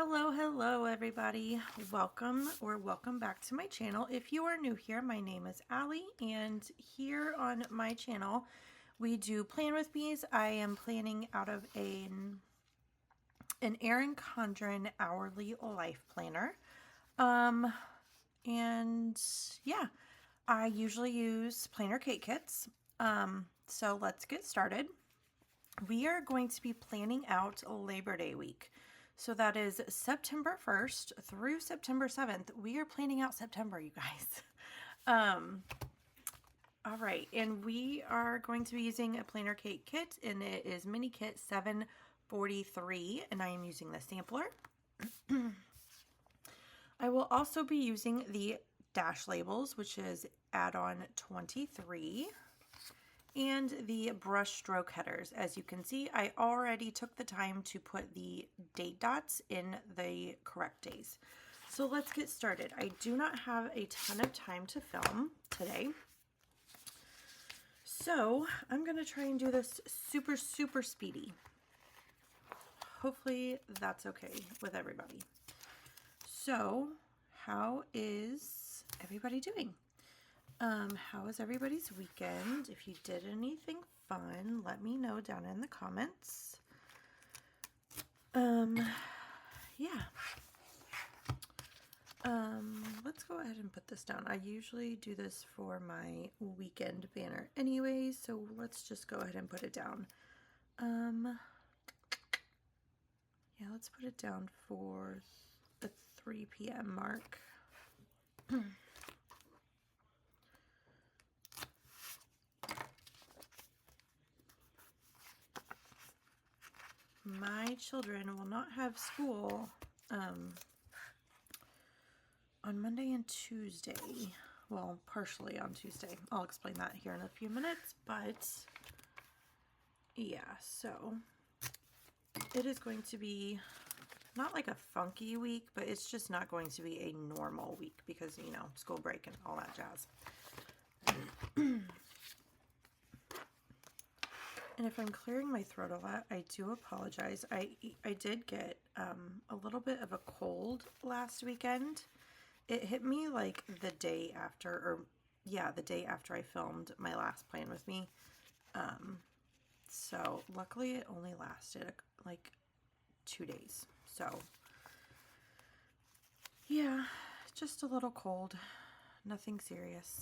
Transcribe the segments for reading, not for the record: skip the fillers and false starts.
Hello everybody. Welcome back to my channel. If you are new here, my name is Allie, and here on my channel we do plan with me's. I am planning out of an Erin Condren hourly life planner. And yeah, I usually use planner cake kits. So let's get started. We are going to be planning out Labor Day week. So that is September 1st through September 7th. We are planning out September, you guys. All right, and we are going to be using a planner cake kit, and it is mini kit 743, and I am using the sampler. I will also be using the dash labels, which is add-on 23. And the brush stroke headers. As you can see, I already took the time to put the date dots in the correct days. So let's get started. I do not have a ton of time to film today, so I'm going to try and do this super speedy. Hopefully that's okay with everybody. So how is everybody doing? How was everybody's weekend? If you did anything fun, let me know down in the comments. Yeah. Let's go ahead and put this down. I usually do this for my weekend banner anyways, so let's just go ahead and put it down. Yeah, let's put it down for the 3 p.m. mark. My children will not have school on Monday and Tuesday. Well, partially on Tuesday. I'll explain that here in a few minutes, but yeah, so it is going to be not like a funky week, but it's just not going to be a normal week because, you know, school break and all that jazz. And if I'm clearing my throat a lot, I do apologize. I did get a little bit of a cold last weekend. It hit me like the day after, or yeah, the day after I filmed my last plan with me. So luckily it only lasted like 2 days. So yeah, just a little cold, nothing serious.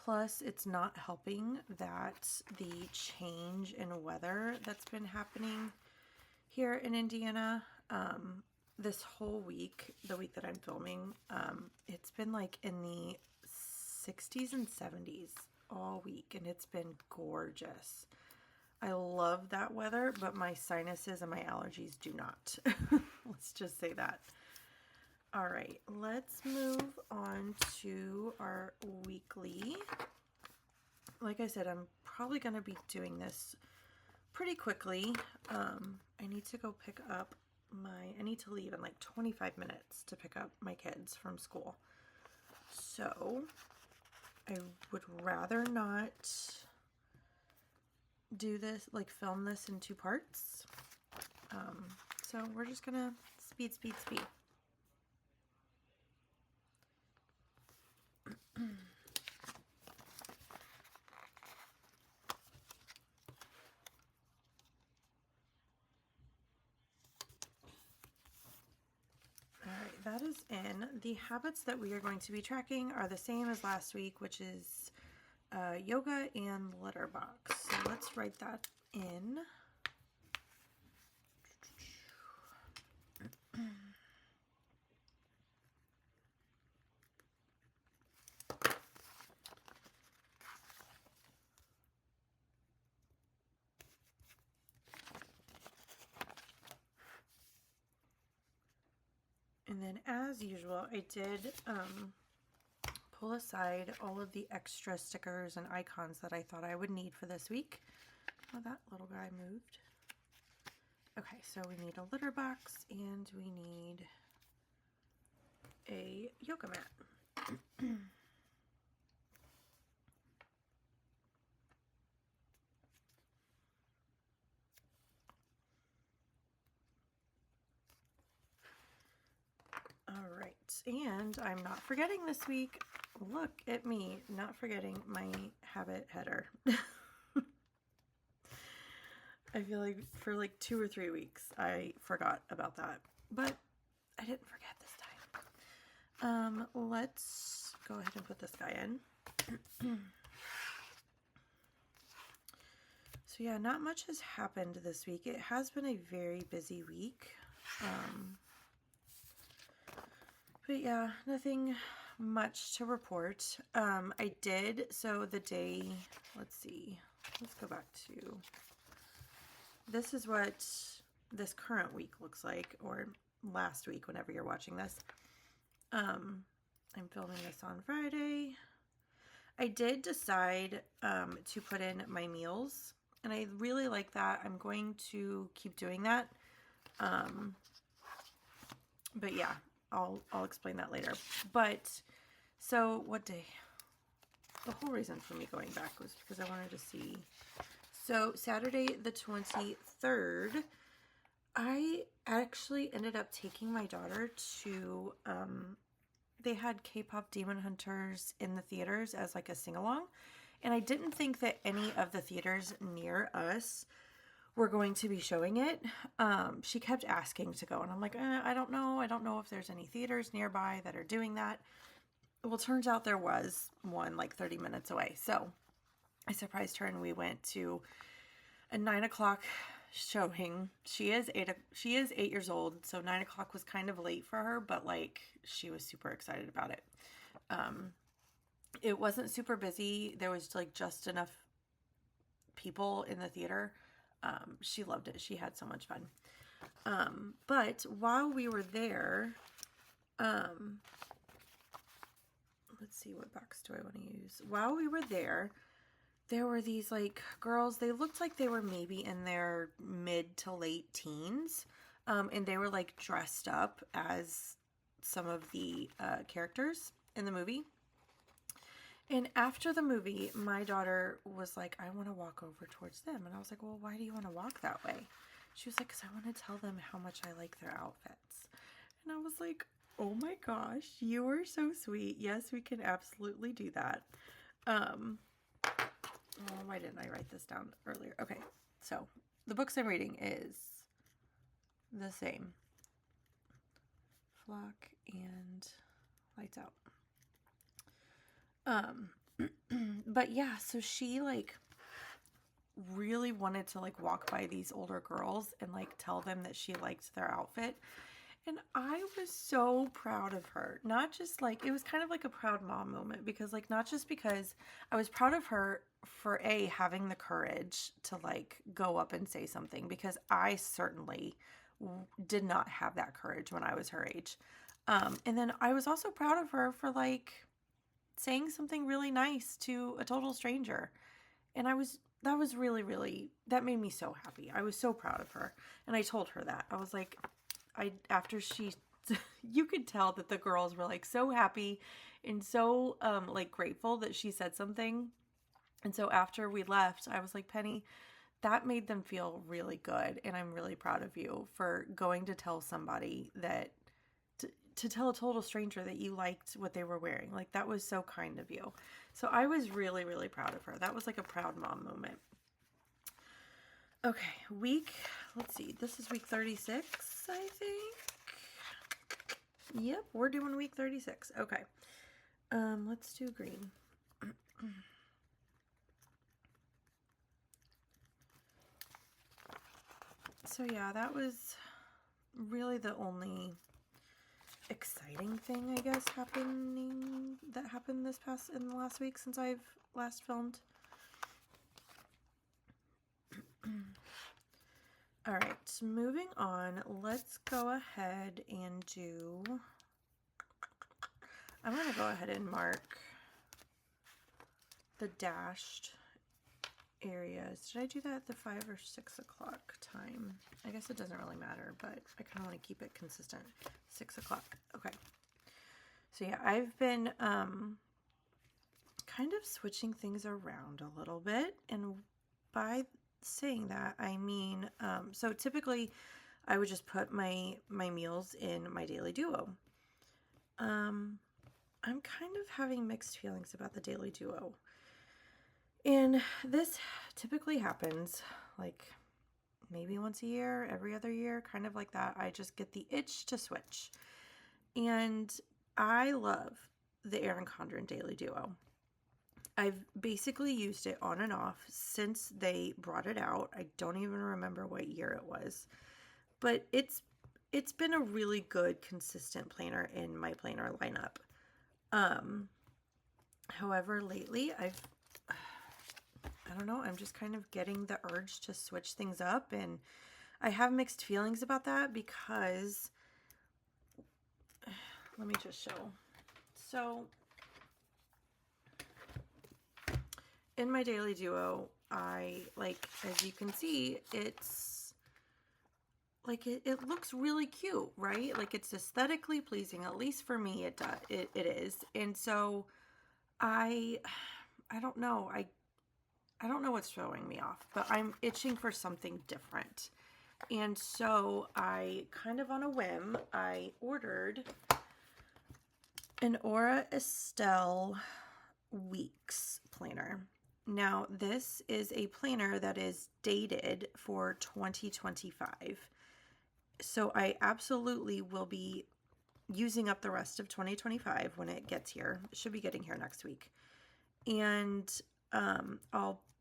Plus, it's not helping that the change in weather that's been happening here in Indiana this whole week, the week that I'm filming, it's been like in the 60s and 70s all week, and it's been gorgeous. I love that weather, but my sinuses and my allergies do not. Let's just say that. All right, let's move on to our weekly. Like I said, I'm probably going to be doing this pretty quickly. I need to go pick up I need to leave in like 25 minutes to pick up my kids from school. So I would rather not do this, like film this in 2 parts. So we're just going to speed. Alright, that is in. The habits that we are going to be tracking are the same as last week, which is yoga and litter box. So let's write that in. And then as usual, I did pull aside all of the extra stickers and icons that I thought I would need for this week. Oh, that little guy moved. Okay, so we need a litter box and we need a yoga mat. and I'm not forgetting this week. Look at me, not forgetting my habit header. I feel like for like 2 or 3 weeks, I forgot about that, but I didn't forget this time. Let's go ahead and put this guy in. So yeah, not much has happened this week. It has been a very busy week. But yeah, nothing much to report. I did, so the day, let's see, let's go back to, this is what this current week looks like, or last week, whenever you're watching this. I'm filming this on Friday. I did decide to put in my meals, and I really like that. I'm going to keep doing that. But yeah, I'll explain that later. But so what day? The whole reason for me going back was because I wanted to see. So Saturday the 23rd, I actually ended up taking my daughter to, they had K-pop Demon Hunters in the theaters as like a sing-along. And I didn't think that any of the theaters near us were going to be showing it. She kept asking to go, and I'm like, I don't know. I don't know if there's any theaters nearby that are doing that. Well, turns out there was one like 30 minutes away. So I surprised her, and we went to a 9 o'clock showing. She is 8 years old, so 9 o'clock was kind of late for her, but like she was super excited about it. It wasn't super busy. There was like just enough people in the theater. She loved it. She had so much fun. But while we were there, let's see, what box do I want to use? While we were there were these like girls. They looked like they were maybe in their mid to late teens. And they were like dressed up as some of the characters in the movie. And after the movie, my daughter was like, I want to walk over towards them. And I was like, well, why do you want to walk that way? She was like, because I want to tell them how much I like their outfits. And I was like, oh my gosh, you are so sweet. Yes, we can absolutely do that. Why didn't I write this down earlier? Okay, so the books I'm reading is the same. Flock and Lights Out. But yeah, so she like really wanted to like walk by these older girls and like tell them that she liked their outfit. And I was so proud of her. Not just like, it was kind of like a proud mom moment, because like, not just because I was proud of her for having the courage to like go up and say something, because I certainly did not have that courage when I was her age. And then I was also proud of her for like saying something really nice to a total stranger. And that was really, really, that made me so happy. I was so proud of her. And I told her that. I was like, after she, you could tell that the girls were like so happy and so like grateful that she said something. And so after we left, I was like, Penny, that made them feel really good. And I'm really proud of you for going to tell somebody that, to tell a total stranger that you liked what they were wearing. Like, that was so kind of you. So I was really, really proud of her. That was like a proud mom moment. Okay, let's see. This is week 36, I think. Yep, we're doing week 36. Okay. Let's do green. So yeah, that was really the only exciting thing, I guess, happened in the last week since I've last filmed. All right, moving on. Let's go ahead and I'm going to go ahead and mark the dashed areas. Did I do that at the 5 or 6 o'clock time? I guess it doesn't really matter, but I kind of want to keep it consistent. 6 o'clock. Okay. So yeah, I've been kind of switching things around a little bit. And by saying that, I mean, so typically I would just put my meals in my daily duo. I'm kind of having mixed feelings about the Daily Duo. And this typically happens like maybe once a year, every other year, kind of like that. I just get the itch to switch. And I love the Erin Condren Daily Duo. I've basically used it on and off since they brought it out. I don't even remember what year it was. But it's been a really good consistent planner in my planner lineup. However, lately I don't know, I'm just kind of getting the urge to switch things up, and I have mixed feelings about that because let me just show. So in my Daily Duo, I like, as you can see, it's like it looks really cute, right? Like it's aesthetically pleasing, at least for me it is. And so I don't know. I don't know what's throwing me off, but I'm itching for something different. And so I kind of on a whim, I ordered an Aura Estelle Weeks planner. Now, this is a planner that is dated for 2025. So I absolutely will be using up the rest of 2025 when it gets here. It should be getting here next week. And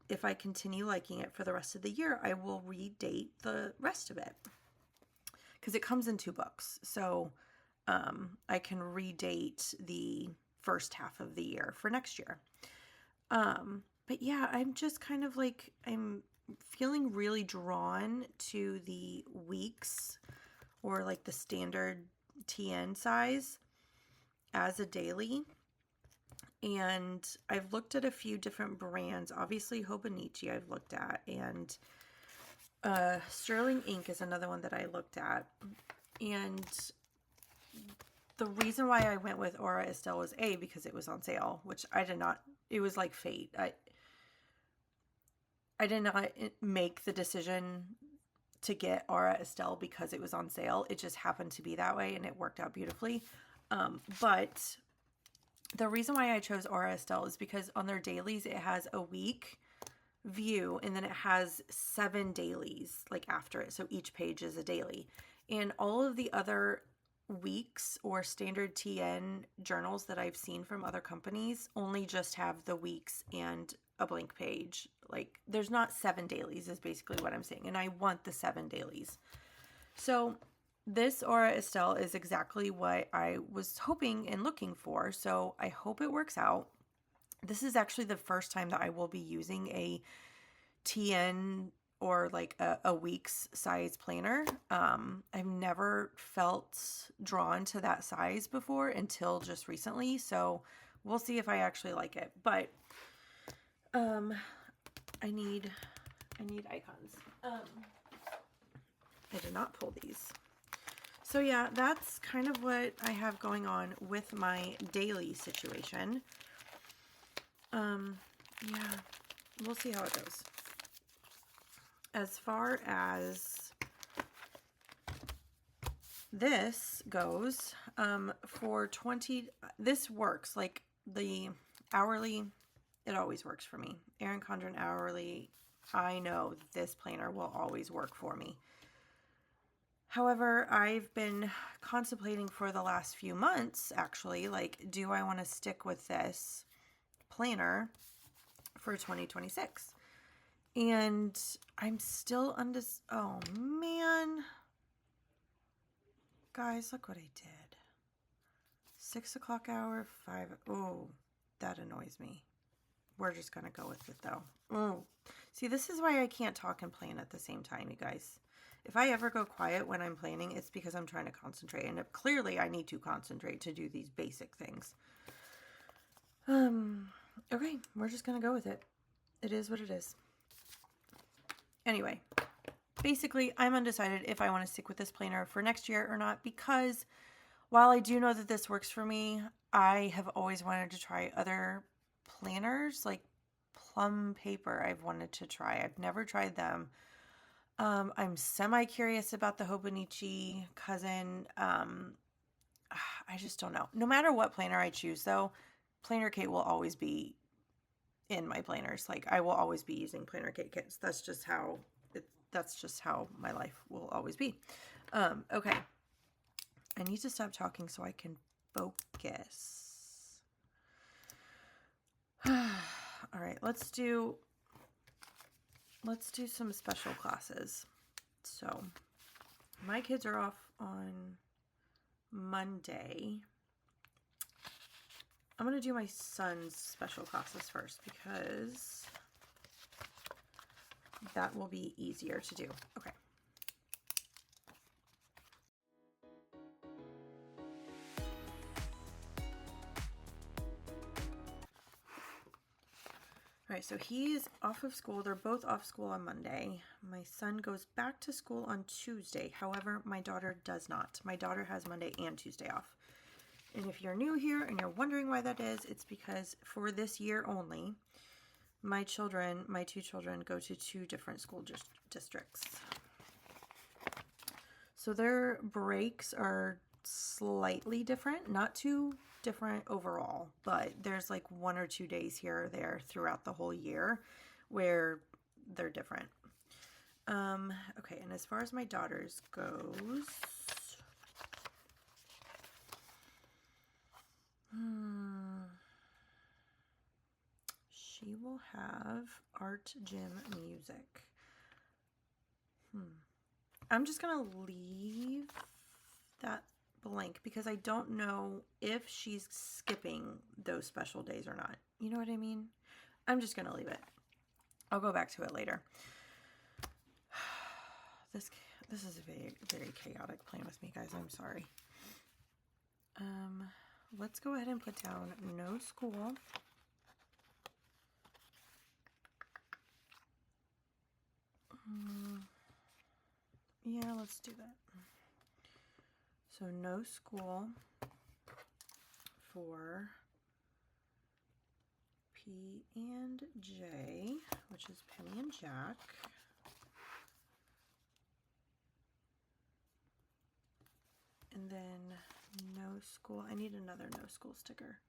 if I continue liking it for the rest of the year, I will redate the rest of it. Because it comes in 2 books. So I can redate the first half of the year for next year. But yeah, I'm just kind of like, I'm feeling really drawn to the weeks or like the standard TN size as a daily. And I've looked at a few different brands. Obviously, Hobonichi I've looked at, and Sterling Ink is another one that I looked at. And the reason why I went with Aura Estelle was because it was on sale, which I did not. It was like fate. I did not make the decision to get Aura Estelle because it was on sale. It just happened to be that way, and it worked out beautifully. But the reason why I chose Aura Estelle is because on their dailies, it has a week view, and then it has 7 dailies like after it. So each page is a daily. And all of the other weeks or standard TN journals that I've seen from other companies only just have the weeks and a blank page. Like there's not 7 dailies is basically what I'm saying. And I want the 7 dailies. So this Aura Estelle is exactly what I was hoping and looking for. So I hope it works out. This is actually the first time that I will be using a TN or like a week's size planner. I've never felt drawn to that size before until just recently. So we'll see if I actually like it. But I need icons. I did not pull these. So yeah, that's kind of what I have going on with my daily situation. Yeah, we'll see how it goes. As far as this goes, for 20, this works. Like the hourly, it always works for me. Erin Condren hourly, I know this planner will always work for me. However, I've been contemplating for the last few months, actually, like, do I want to stick with this planner for 2026? And I'm still oh man. Guys, look what I did. 6 o'clock hour, 5. Oh, that annoys me. We're just going to go with it though. Oh, see, this is why I can't talk and plan at the same time, you guys. If I ever go quiet when I'm planning, it's because I'm trying to concentrate. And clearly I need to concentrate to do these basic things. Okay, we're just going to go with it. It is what it is. Anyway, basically, I'm undecided if I want to stick with this planner for next year or not, because while I do know that this works for me, I have always wanted to try other planners, like Plum Paper I've wanted to try. I've never tried them. I'm semi-curious about the Hobonichi Cousin. I just don't know. No matter what planner I choose, though, Planner Kate will always be in my planners. Like, I will always be using Planner Kate kits. That's just how my life will always be. Okay. I need to stop talking so I can focus. All right, let's do some special classes. So, my kids are off on Monday. I'm going to do my son's special classes first because that will be easier to do. Okay. All right, so he's off of school. They're both off school on Monday. My son goes back to school on Tuesday. However, my daughter does not. My daughter has Monday and Tuesday off. And if you're new here and you're wondering why that is, it's because for this year only, my two children go to two different school districts. So their breaks are slightly different, not too different overall, but there's like 1 or 2 days here or there throughout the whole year where they're different. Okay, and as far as my daughter's goes, she will have art gym music. I'm just gonna leave that blank because I don't know if she's skipping those special days or not. You know what I mean? I'm just gonna leave it. I'll go back to it later. This is a very, very chaotic plan with me, guys. I'm sorry. Let's go ahead and put down no school. Yeah, let's do that. So no school for P and J, which is Penny and Jack. And then no school. I need another no school sticker.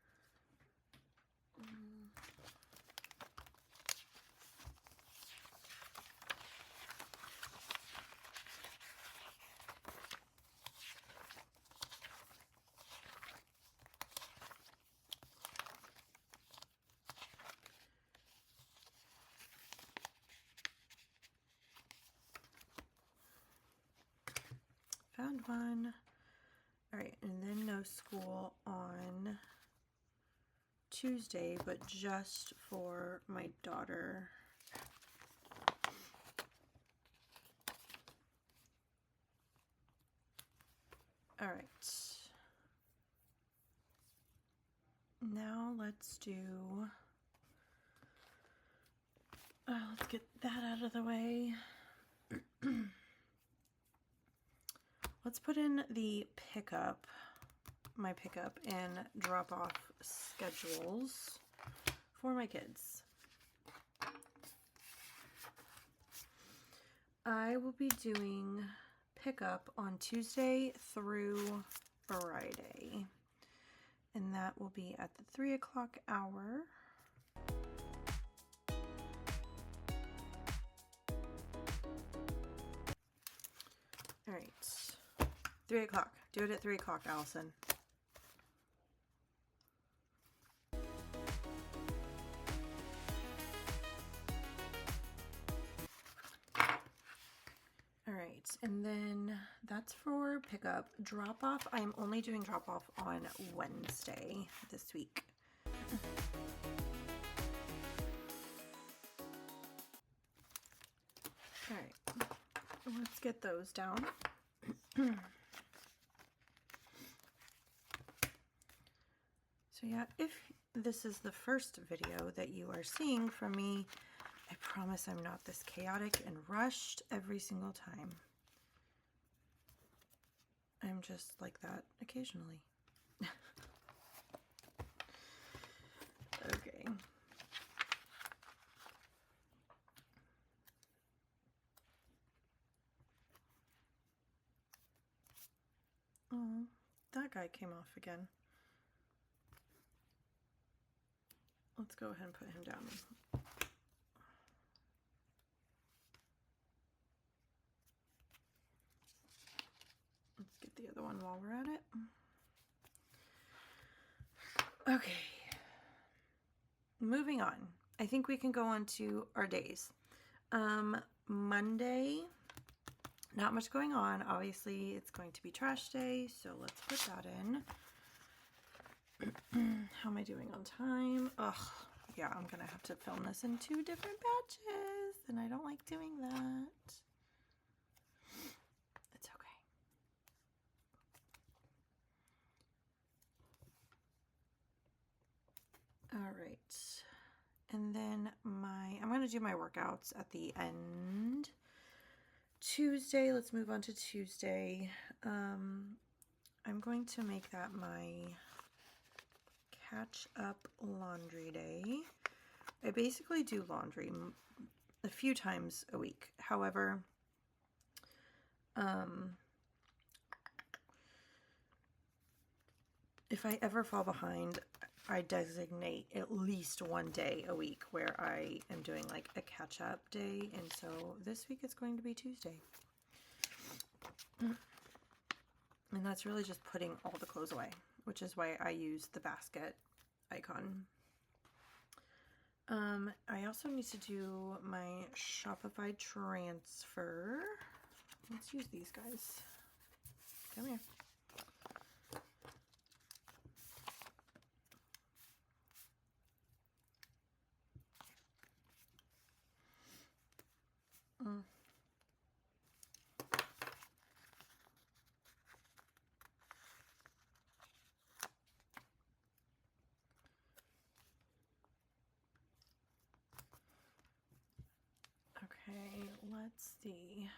Found one. All right, and then no school on Tuesday, but just for my daughter. All right. Now let's get that out of the way. Let's put in my pickup and drop off schedules for my kids. I will be doing pickup on Tuesday through Friday, and that will be at the 3 o'clock hour. All right. 3 o'clock. Do it at 3 o'clock, Allison. All right, and then that's for pickup. Drop off, I'm only doing drop off on Wednesday this week. All right, let's get those down. So yeah, if this is the first video that you are seeing from me, I promise I'm not this chaotic and rushed every single time. I'm just like that occasionally. Okay. Oh, that guy came off again. Let's go ahead and put him down. Let's get the other one while we're at it. Okay. Moving on. I think we can go on to our days. Monday, not much going on. Obviously, it's going to be trash day, so let's put that in. How am I doing on time? Ugh, yeah, I'm gonna have to film this in 2 different batches, and I don't like doing that. It's okay. All right, and then I'm gonna do my workouts at the end. Tuesday, let's move on to Tuesday. I'm going to make that my catch up laundry day. I basically do laundry a few times a week. However, if I ever fall behind, I designate at least one day a week where I am doing like a catch up day. And so this week it's going to be Tuesday. And that's really just putting all the clothes away, which is why I use the basket icon. I also need to do my Shopify transfer. Let's use these guys. Come here. Okay, let's see.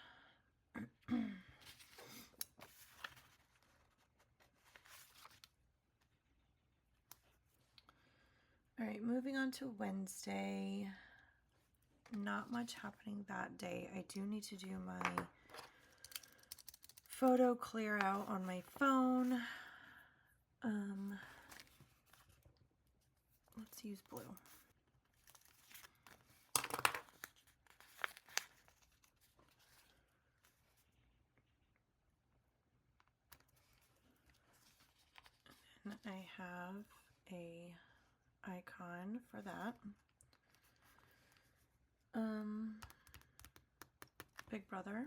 All right, moving on to Wednesday. Not much happening that day. I do need to do my photo clear out on my phone. Let's use blue. And I have a icon for that. Big Brother.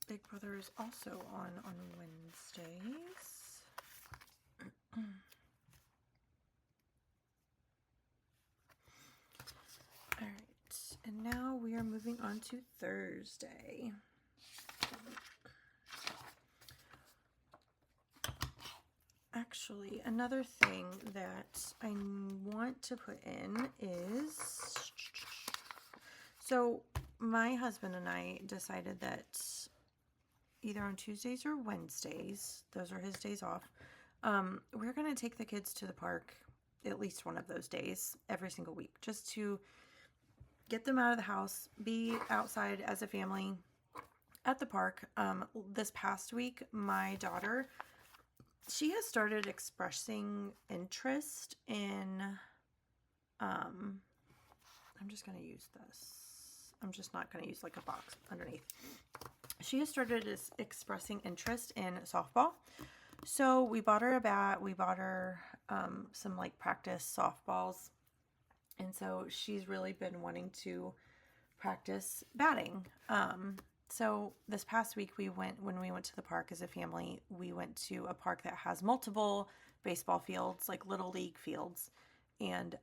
Big Brother is also on Wednesdays. All right, and now we are moving on to Thursday. Actually, another thing that I want to put in is, so my husband and I decided that either on Tuesdays or Wednesdays, those are his days off, we're going to take the kids to the park at least one of those days every single week, just to get them out of the house, be outside as a family at the park. This past week, my daughter, she has started expressing interest in, I'm just going to use this. I'm just not going to use like a box underneath. She has started expressing interest in softball. So we bought her a bat. We bought her some like practice softballs. And so she's really been wanting to practice batting. So this past week when we went to the park as a family, we went to a park that has multiple baseball fields, like little league fields. And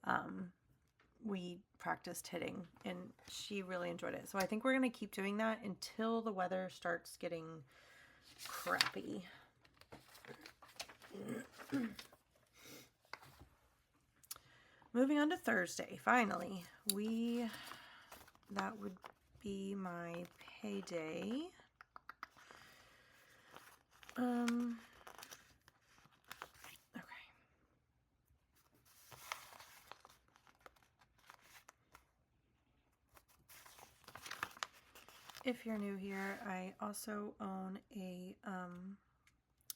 we practiced hitting, and she really enjoyed it. So I think we're going to keep doing that until the weather starts getting crappy. Moving on to Thursday, finally. That would be my payday. If you're new here, I also own a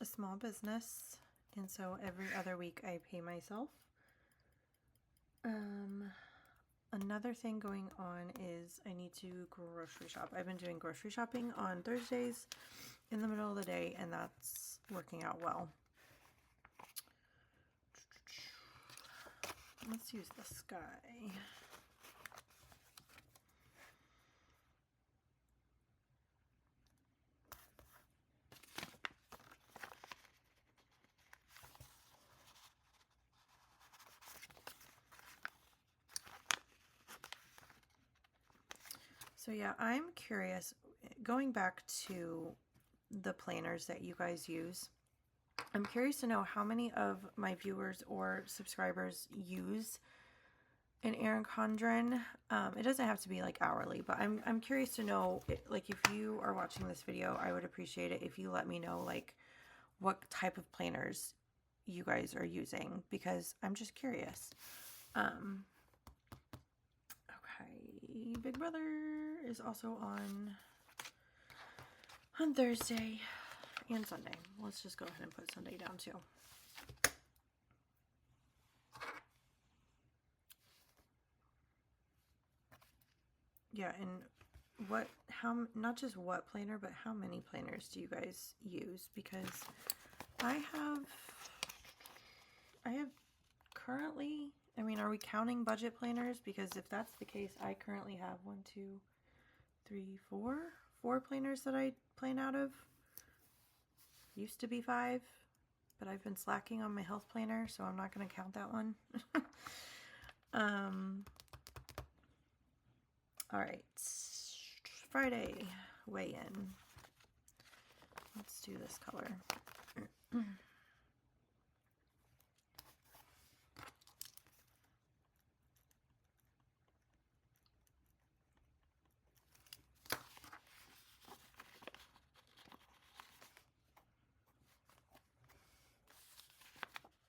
a small business, and so every other week I pay myself. Another thing going on is I need to grocery shop. I've been doing grocery shopping on Thursdays in the middle of the day, and that's working out well. Let's use the sky. So yeah, I'm curious, going back to the planners that you guys use, I'm curious to know how many of my viewers or subscribers use an Erin Condren. It doesn't have to be like hourly, but I'm curious to know, like, if you are watching this video, I would appreciate it if you let me know like what type of planners you guys are using, because I'm just curious. Okay, Big Brother is also on Thursday and Sunday. Let's just go ahead and put Sunday down too. Yeah, and not just what planner, but how many planners do you guys use? Because I have currently, I mean, are we counting budget planners? Because if that's the case, I currently have 1, 2, 3, 4 planners that I plan out of. Used to be 5, but I've been slacking on my health planner, so I'm not going to count that one. All right, Friday, weigh in. Let's do this color.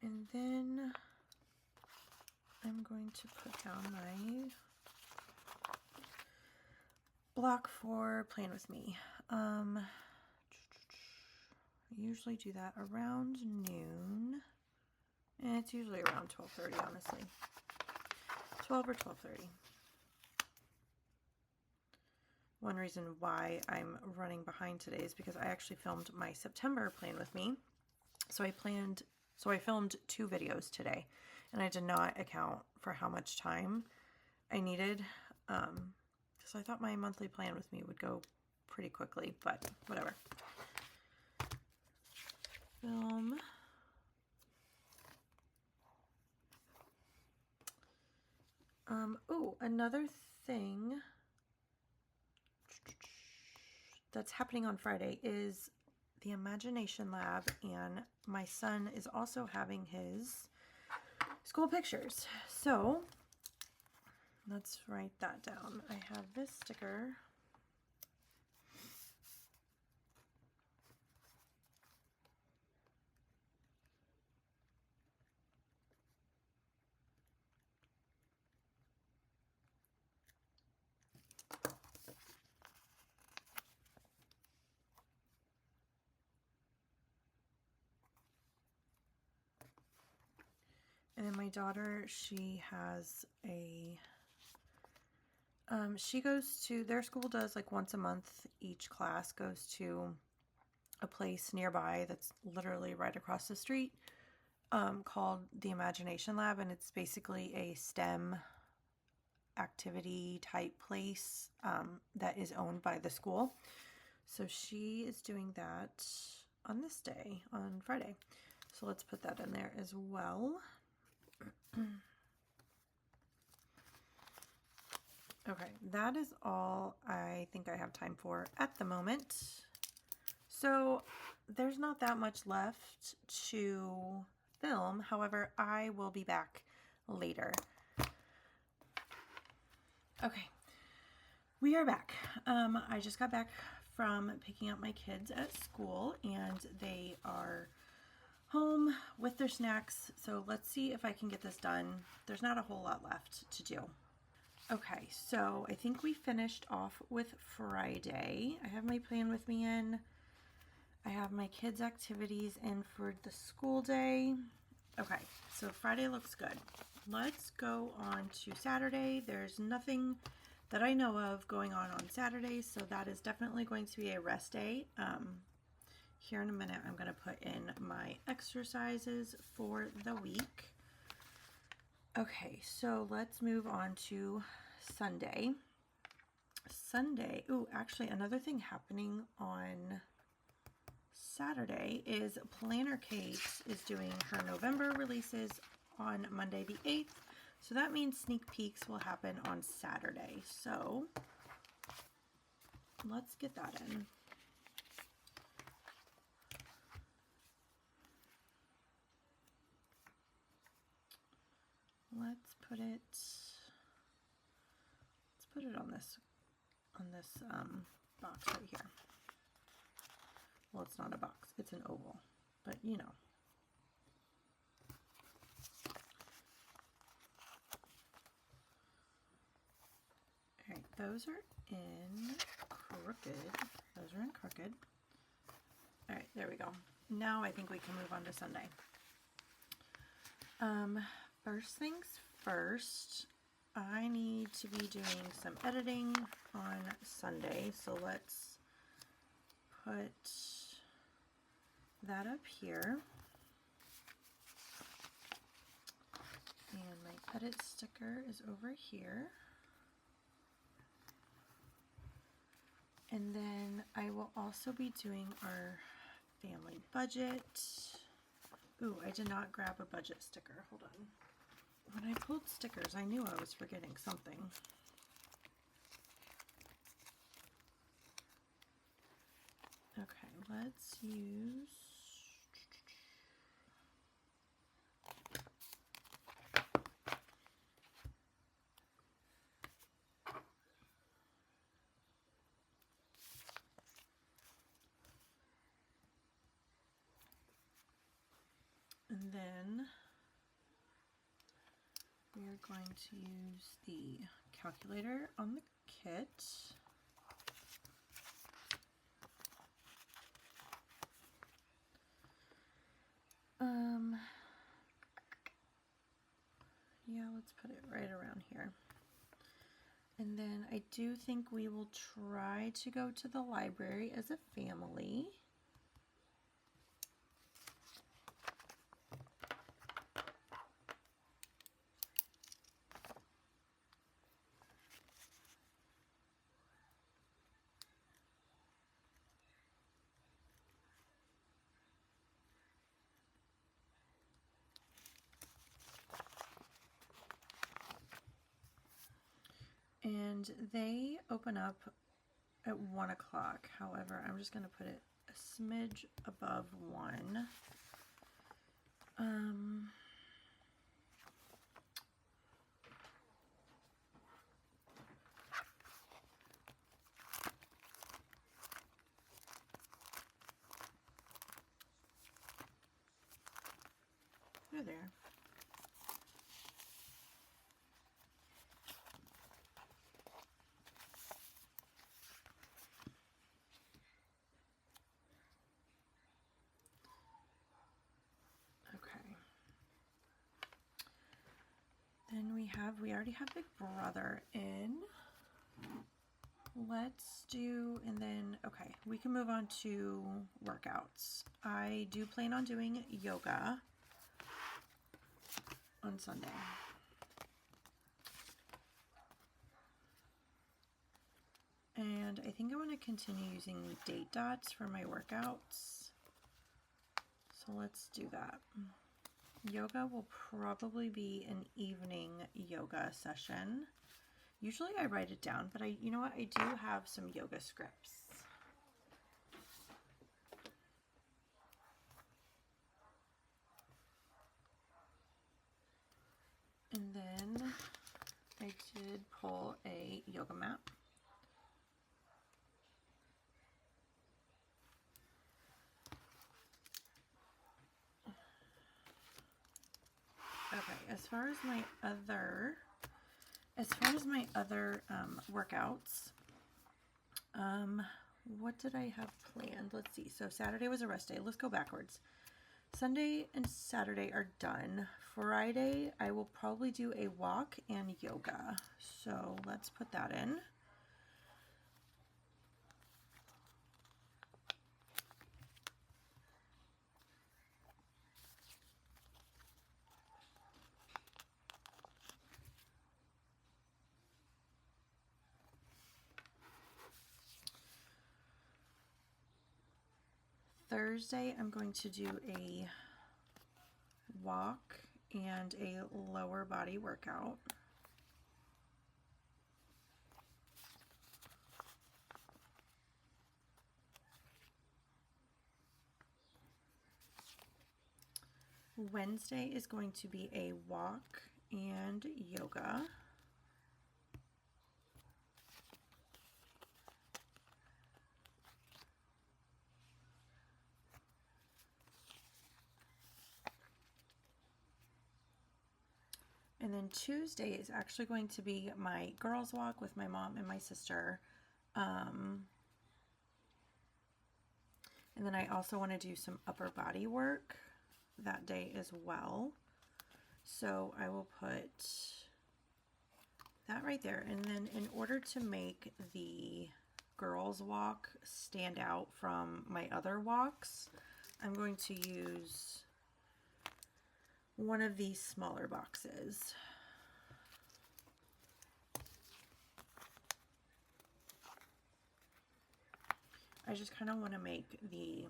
And then I'm going to put down my block for Plan With Me. I usually do that around noon. And it's usually around 12:30, honestly. 12 or 12:30. One reason why I'm running behind today is because I actually filmed my September Plan With Me. So I filmed 2 videos today, and I did not account for how much time I needed, because I thought my monthly Plan With Me would go pretty quickly, but whatever. Film. Oh, another thing that's happening on Friday is the Imagination Lab, and my son is also having his school pictures. So let's write that down. I have this sticker. And then my daughter, she has she goes to, their school does like once a month, each class goes to a place nearby that's literally right across the street, called the Imagination Lab, and it's basically a STEM activity type place that is owned by the school. So she is doing that on this day, on Friday. So let's put that in there as well. Okay, that is all I think I have time for at the moment. So there's not that much left to film. However, I will be back later. Okay, we are back. I just got back from picking up my kids at school, and they are home with their snacks. So let's see if I can get this done. There's not a whole lot left to do. Okay, so I think we finished off with Friday. I have my Plan With Me in. I have my kids' activities in for the school day. Okay, so Friday looks good. Let's go on to Saturday. There's nothing that I know of going on Saturday, so that is definitely going to be a rest day. Here in a minute, I'm going to put in my exercises for the week. Okay, so let's move on to Sunday. Sunday, ooh, actually another thing happening on Saturday is Planner Kate is doing her November releases on Monday the 8th. So that means sneak peeks will happen on Saturday. So let's get that in. Let's put it on this box right here. Well, it's not a box, it's an oval, but you know. All right, those are in crooked. Those are in crooked. All right, there we go. Now I think we can move on to Sunday. First things first, I need to be doing some editing on Sunday, so let's put that up here. And my edit sticker is over here. And then I will also be doing our family budget. Ooh, I did not grab a budget sticker. Hold on. When I pulled stickers, I knew I was forgetting something. Okay, let's use... And then we are going to use the calculator on the kit. Yeah, let's put it right around here. And then I do think we will try to go to the library as a family. And they open up at 1 o'clock. However, I'm just going to put it a smidge above 1. There. Then we already have Big Brother in. Let's do, and then, okay, we can move on to workouts. I do plan on doing yoga on Sunday. And I think I want to continue using date dots for my workouts. So let's do that. Yoga will probably be an evening yoga session. Usually I write it down, but you know what? I do have some yoga scripts. And then I did pull a yoga mat. Okay, as far as my other workouts, what did I have planned? Let's see. So Saturday was a rest day. Let's go backwards. Sunday and Saturday are done. Friday, I will probably do a walk and yoga. So let's put that in. Thursday, I'm going to do a walk and a lower body workout. Wednesday is going to be a walk and yoga. And then Tuesday is actually going to be my girls' walk with my mom and my sister. And then I also want to do some upper body work that day as well. So I will put that right there. And then in order to make the girls' walk stand out from my other walks, I'm going to use one of these smaller boxes. I just kind of want to make the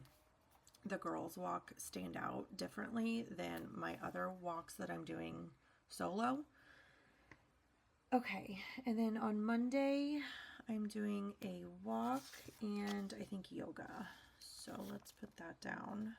girls walk stand out differently than my other walks that I'm doing solo. Okay, and then on Monday I'm doing a walk and I think yoga. So let's put that down.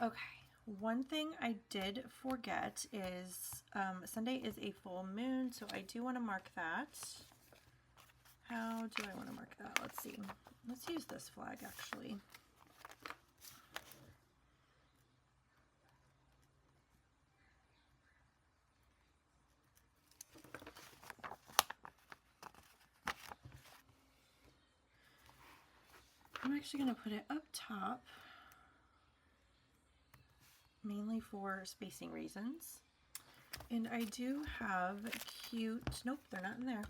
Okay, one thing I did forget is Sunday is a full moon, so I do want to mark that. How do I want to mark that? Let's see. Let's use this flag actually. I'm actually going to put it up top, mainly for spacing reasons. And I do have cute, nope, they're not in there.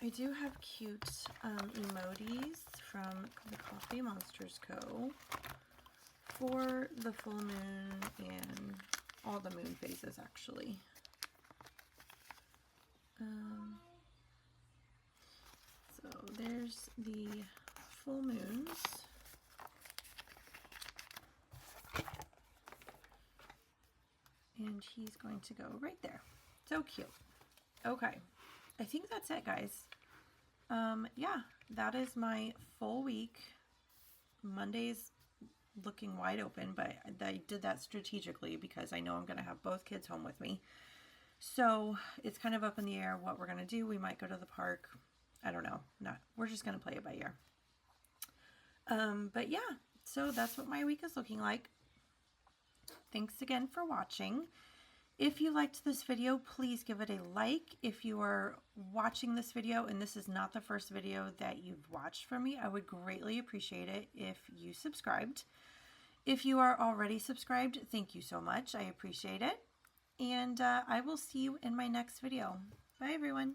I do have cute emojis from the Coffee Monsters Co. for the full moon and all the moon phases actually. So there's the full moons. And he's going to go right there. So cute. Okay. I think that's it, guys. Yeah, that is my full week. Monday's looking wide open, but I did that strategically because I know I'm going to have both kids home with me. So it's kind of up in the air what we're going to do. We might go to the park. I don't know. We're just going to play it by ear. But yeah, so that's what my week is looking like. Thanks again for watching. If you liked this video, please give it a like. If you are watching this video and this is not the first video that you've watched from me, I would greatly appreciate it if you subscribed. If you are already subscribed, thank you so much. I appreciate it. And I will see you in my next video. Bye, everyone.